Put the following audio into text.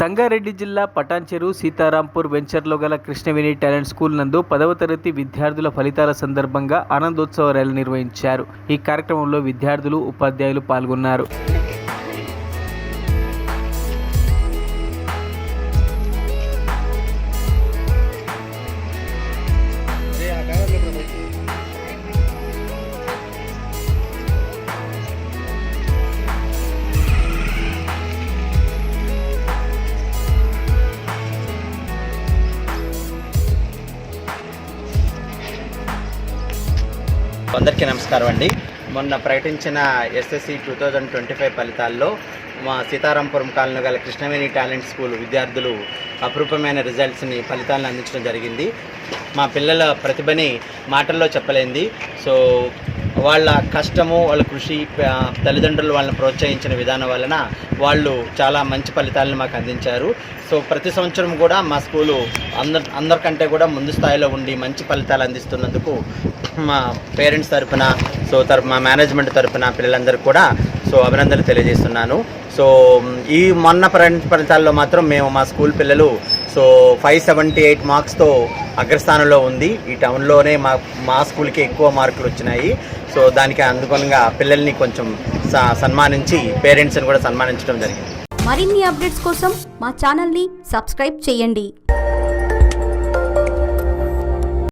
రంగారెడ్డి జిల్లా పటాన్చెరు సీతారాంపూర్ వెంచర్లో గల కృష్ణవేణి టాలెంట్ స్కూల్ నందు 10వ తరగతి విద్యార్థుల ఫలితాల సందర్భంగా ఆనందోత్సవ ర్యాలీ నిర్వహించారు. ఈ కార్యక్రమంలో విద్యార్థులు, ఉపాధ్యాయులు పాల్గొన్నారు. అందరికీ నమస్కారం అండి. మొన్న ప్రకటించిన ఎస్ఎస్సి 2025 ఫలితాల్లో మా సీతారాంపురం కాలనీ గల కృష్ణవేణి టాలెంట్ స్కూల్ విద్యార్థులు అపరూపమైన ఫలితాలను అందించడం జరిగింది. మా పిల్లల ప్రతిభని మాటల్లో చెప్పలేంది. సో వాళ్ళ కష్టము, వాళ్ళ కృషి, తల్లిదండ్రులు వాళ్ళని ప్రోత్సహించిన విధానం వలన వాళ్ళు చాలా మంచి ఫలితాలను మాకు అందించారు. సో ప్రతి సంవత్సరం కూడా మా స్కూలు అందరికంటే కూడా ముందు స్థాయిలో ఉండి మంచి ఫలితాలు అందిస్తున్నందుకు మా పేరెంట్స్ తరఫున, మా మేనేజ్మెంట్ తరఫున పిల్లలందరికీ కూడా అభినందనలు తెలియజేస్తున్నాను. ఈ మొన్న ఫలితాల్లో మాత్రం మా స్కూల్ పిల్లలు 578 మార్క్స్తో అగ్రస్థానంలో ఉంది. ఈ టౌన్లోనే మా స్కూల్కి ఎక్కువ మార్కులు వచ్చినాయి. దానికి అనుగుణంగా పిల్లల్ని కొంచెం సన్మానించి పేరెంట్స్ని కూడా సన్మానించడం జరిగింది. మరిన్ని అప్డేట్స్ కోసం మా ఛానల్ని సబ్స్క్రైబ్ చేయండి.